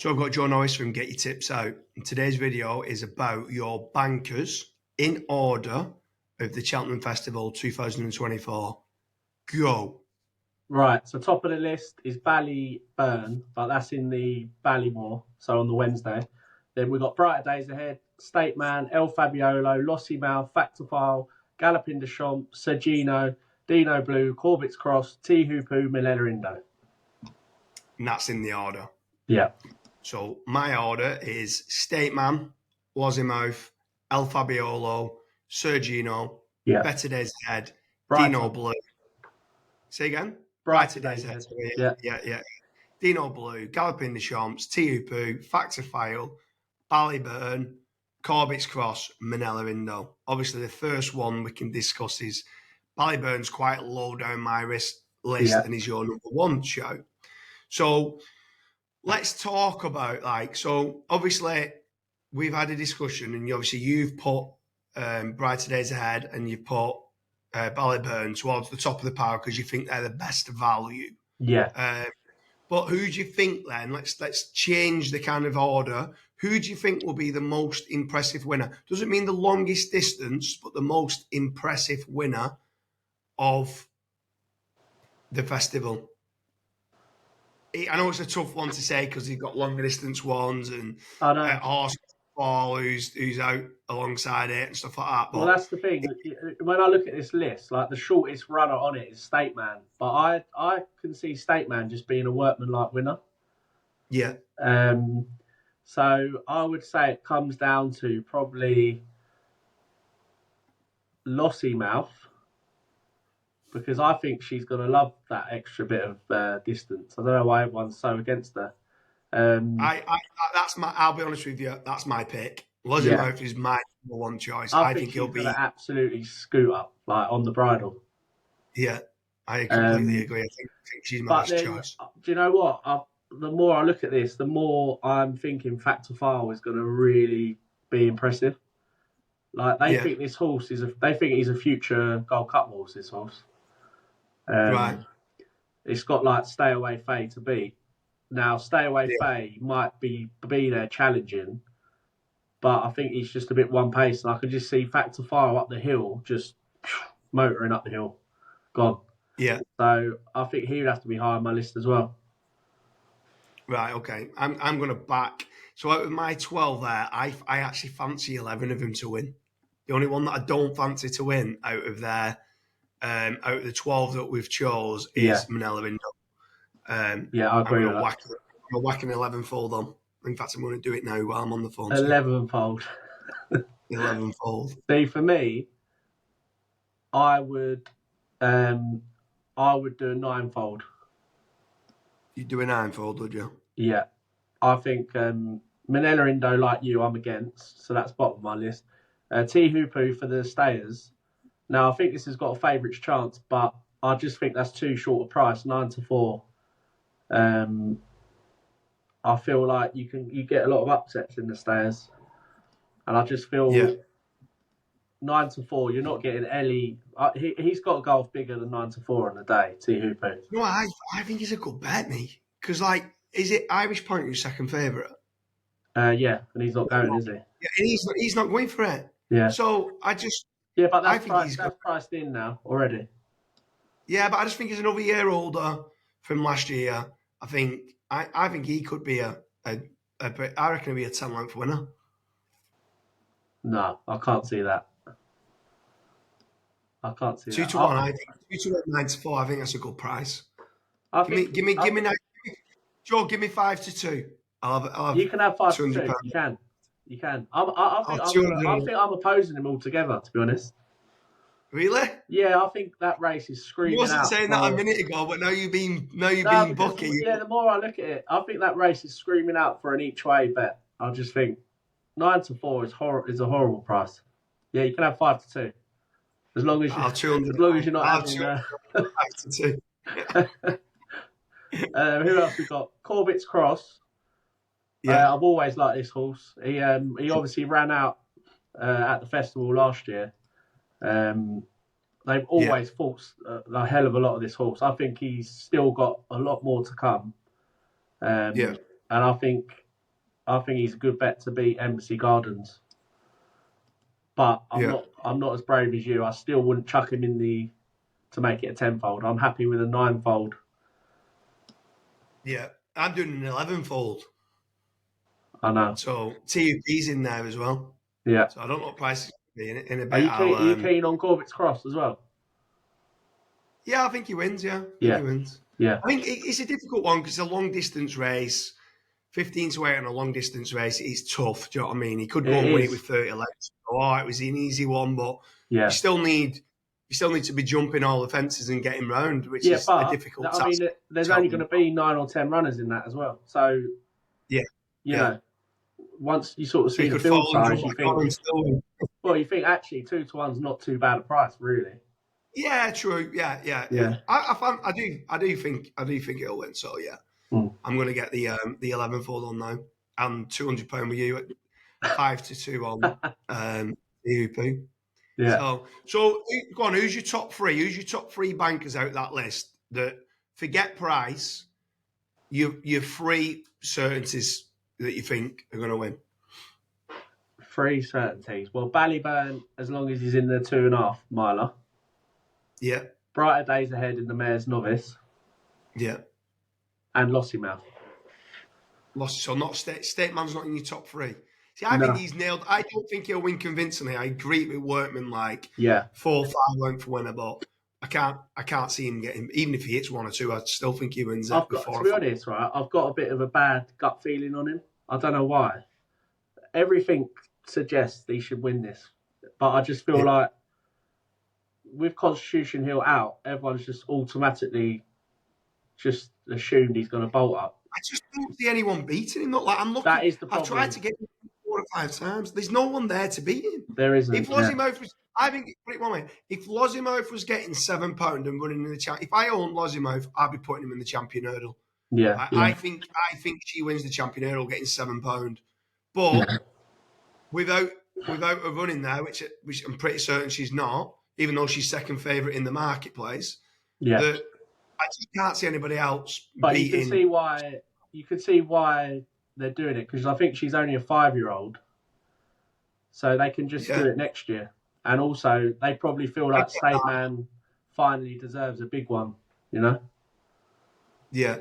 So I've got Joe Norris from Get Your Tips Out. And today's video is about your bankers in order of the Cheltenham Festival 2024. Go. Right, so top of the list is Ballyburn, but that's in the Ballymore, so on the Wednesday. Then we've got Brighter Days Ahead, State Man, El Fabiolo, Lossy Mouth, Factophile, Galloping de Champ, Sergino, Dino Blue, Corbett's Cross, T Hoopu, Milella Indo. And that's in the order. Yeah. So my order is State Man, Lossy Mouth, El Fabiolo, Sergino, Yeah. Better Days Ahead, Brighter. Dino Blue. Say again? Brighter Days Ahead. Yeah. Dino Blue, Galloping the Champs, Tiupu, Factophile, Ballyburn, Corbett's Cross, Manila Indo. Obviously, the first one we can discuss is Ballyburn's quite low down my list and is your number one show. So let's talk about so obviously we've had a discussion and you've put Brighter Days Ahead and you've put Ballyburn towards the top of the pile because you think they're the best value. Yeah. But who do you think then? Let's change the kind of order. Who do you think will be the most impressive winner? Doesn't mean the longest distance, but the most impressive winner of the festival. I know it's a tough one to say because you've got longer distance ones and horse who's out alongside it and stuff like that. But well, that's the thing. When I look at this list, like the shortest runner on it is State Man, but I can see State Man just being a workman-like winner. Yeah. So I would say it comes down to probably Lossy Mouth because I think she's going to love that extra bit of distance. I don't know why everyone's so against her. I'll be honest with you, that's my pick. Lossy Mouth is my number one choice. I think he'll be absolutely scoot up like on the bridle. Yeah, I completely agree. I think she's my best choice. Do you know what? The more I look at this, the more I'm thinking Factophile is going to really be impressive. Like they think this horse they think he's a future Gold Cup horse. This horse, right? It's got like Stay Away Faye to beat. Now, Stay Away Faye might be there challenging, but I think he's just a bit one pace, and I could just see Factophile up the hill, just motoring up the hill, gone. Yeah. So I think he would have to be high on my list as well. Right. Okay. I'm going to back. So out of my 12 there, I actually fancy 11 of them to win. The only one that I don't fancy to win out of the 12 that we've chose is Manila Indo. I agree with that. I'm whacking 11-fold on. In fact, I'm going to do it now while I'm on the phone. 11-fold. 11-fold. See, for me, I would do a 9-fold. You'd do a 9-fold, would you? Yeah. I think Manila Indo, like you, I'm against. So that's bottom of my list. T Hoopu for the stayers. Now, I think this has got a favourites chance, but I just think that's too short a price, 9-4. I feel like you get a lot of upsets in the stairs, and I just feel 9-4. You're not getting Ellie. He's got to go off bigger than 9-4 on the day. T Hoopu. No, I think he's a good bet, me. Because is it Irish Point who's second favourite? Yeah, and he's not going, is he? Yeah, and he's not going for it. Yeah. So I just but that's priced in now already. Yeah, but I just think he's another year older from last year. I think he could be I reckon he'll be a 10-length winner. No, I can't see that. I can't see 2 that. 2 to 1. I think 2 to 1, 9-4. I think that's a good price. Give me Joe. Give me 5 to 2. I'll have you can have 5 to 2. You can. I think I'm opposing him altogether. To be honest. Really? Yeah, I think that race is screaming out. You wasn't saying that a minute ago, but now you've been bucky. Yeah, the more I look at it, I think that race is screaming out for an each way bet. I just think 9-4 is a horrible price. Yeah, you can have 5 to 2, as long as you're not having 5 to 2. Who else we got? Corbett's Cross. Yeah, I've always liked this horse. He obviously ran out at the festival last year. They've always fought a hell of a lot of this horse. I think he's still got a lot more to come. And I think I think he's a good bet to beat Embassy Gardens. But Yeah. I'm not as brave as you. I still wouldn't chuck him to make it a tenfold. I'm happy with a ninefold. Yeah. I'm doing an 11-fold. I know. So TUP's in there as well. Yeah. So I don't know what price it's going to be in a Are bit. you keen on Corbett's Cross as well? Yeah, I think he wins. Yeah, I think Yeah. he wins. Yeah. I think it's a difficult one because it's a long distance race. 15 to 8 on a long distance race is tough. Do you know what I mean? He could go It and win it is. with 30 lengths. Oh, it was an easy one, but Yeah. you still need to be jumping all the fences and getting round, which Yeah, is a but difficult I mean, task. there's only going to be 9 or 10 runners in that as well. So Yeah, you know, once you sort of so see you the could field fall and size, jump you back on think, and still win. well, you think actually 2 to 1's not too bad a price, really. Yeah, true. Yeah. Yeah. I do think it'll win. So yeah, I'm going to get the 11-fold on now and £200 with you at 5-2 on the UP. Yeah. So go on. Who's your top three? Who's your top three bankers out that list? That forget price. Your three certainties that you think are going to win. 3 certainties. Well, Ballyburn, as long as he's in the 2.5 miler. Yeah. Brighter Days Ahead in the Mayor's Novice. Yeah. And Lossiemouth. So not State Man's not in your top three. See, I think he's nailed. I don't think he'll win convincingly. I agree with Workman, like 4 or 5 won't for winner, but I can't see him getting. Even if he hits 1 or 2, I still think he wins it. To be honest, right, I've got a bit of a bad gut feeling on him. I don't know why. Everything suggests he should win this, but I just feel like with Constitution Hill out, everyone's just automatically just assumed he's going to bolt up. I just don't see anyone beating him. Not like I'm looking. That is the problem. I've tried to get him 4 or 5 times. There's no one there to beat him. There isn't. If Lossiemouth was, I think, put it one way. If Lossiemouth was getting £7 and running in the champ, if I owned Lossiemouth, I'd be putting him in the champion hurdle. Yeah, I think she wins the champion hurdle, getting £7. But without a run in there, which I'm pretty certain she's not, even though she's second favourite in the marketplace. Yeah. I just can't see anybody else but beating. You can see why they're doing it, because I think she's only a 5-year-old, so they can just do it next year. And also, they probably feel like State Man finally deserves a big one, you know? Yeah.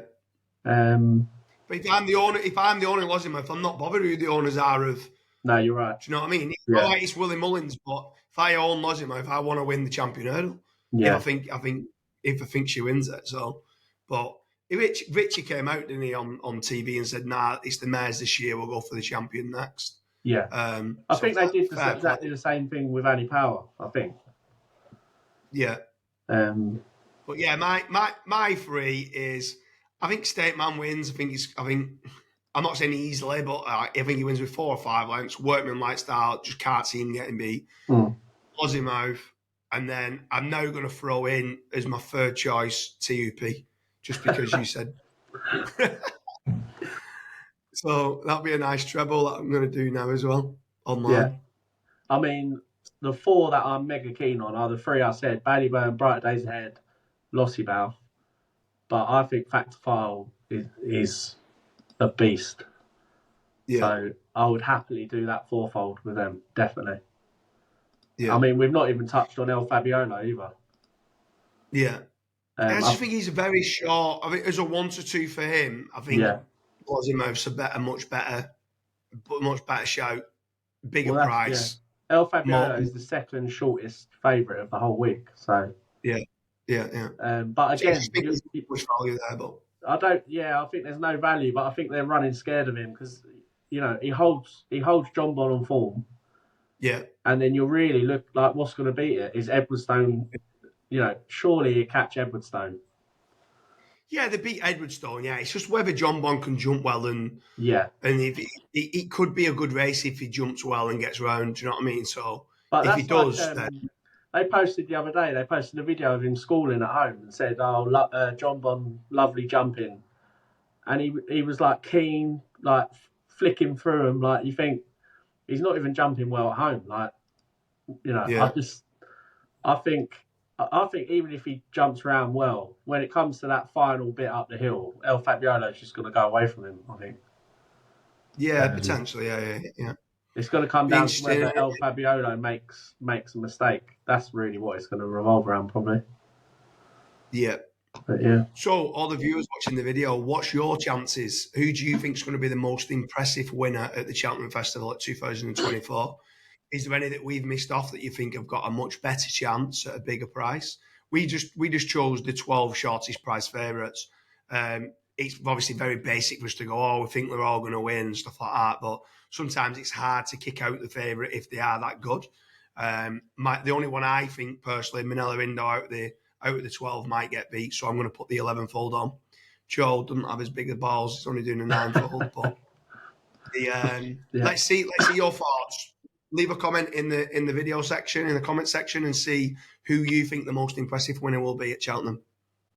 But if I'm the owner of Lossiemouth, I'm not bothered who the owners are of. No, you're right. Do you know what I mean? It's not like it's Willie Mullins, but if I own Lossiemouth, I want to win the champion hurdle. Yeah. If I think she wins it. So, but Richie came out, didn't he, on TV and said, "Nah, it's the mares this year. We'll go for the champion next." Yeah. I think they did exactly the same thing with Annie Power. I think. Yeah. But yeah, my 3 is. I think State Man wins. I'm not saying easily, but I think he wins with 4 or 5 lengths. Workman light style, just can't see him getting beat. Lossiemouth, and then I'm now going to throw in as my third choice TUP, just because you said. So that'll be a nice treble that I'm going to do now as well online. Yeah, I mean the 4 that I'm mega keen on are the 3 I said: Ballyburn, Brighter Days Ahead, Lossiemouth. But I think Factor File is a beast. Yeah. So I would happily do that 4-fold with them, definitely. Yeah. I mean, we've not even touched on El Fabiolo either. Yeah. I just think he's very short. I think as a 1 to 2 for him, I think Lossiemouth's a much better shout, bigger price. Yeah. El Fabiolo is the second shortest favourite of the whole week. So yeah. But again, much value there, but I don't. Yeah, I think there's no value, but I think they're running scared of him because he holds John Bon on form. Yeah, and then you really look like what's going to beat it is Edwardstone. Surely you catch Edwardstone. Yeah, they beat Edwardstone. Yeah, it's just whether John Bon can jump well and if it could be a good race if he jumps well and gets round. Do you know what I mean? So but if he does, then. They posted the other day, a video of him schooling at home and said, John Bon, lovely jumping. And he was like keen, like flicking through him. Like you think he's not even jumping well at home. Like, I think even if he jumps around well, when it comes to that final bit up the hill, El Fabiolo's just going to go away from him, I think. Yeah, potentially. Yeah. It's going to come Be down to interesting. whether El Fabiolo makes a mistake. That's really what it's going to revolve around, probably. Yeah. But yeah. So, all the viewers watching the video, what's your chances? Who do you think is going to be the most impressive winner at the Cheltenham Festival at 2024? Is there any that we've missed off that you think have got a much better chance at a bigger price? We just chose the 12 shortest price favourites. It's obviously very basic for us to go, oh, we think they're all going to win, stuff like that. But sometimes it's hard to kick out the favourite if they are that good. The only one I think personally, Manila Indo out of the 12 might get beat, so I'm going to put the 11-fold on. Joe doesn't have as big a balls; he's only doing a 9-fold. But let's see your thoughts. Leave a comment in the video section, in the comment section, and see who you think the most impressive winner will be at Cheltenham.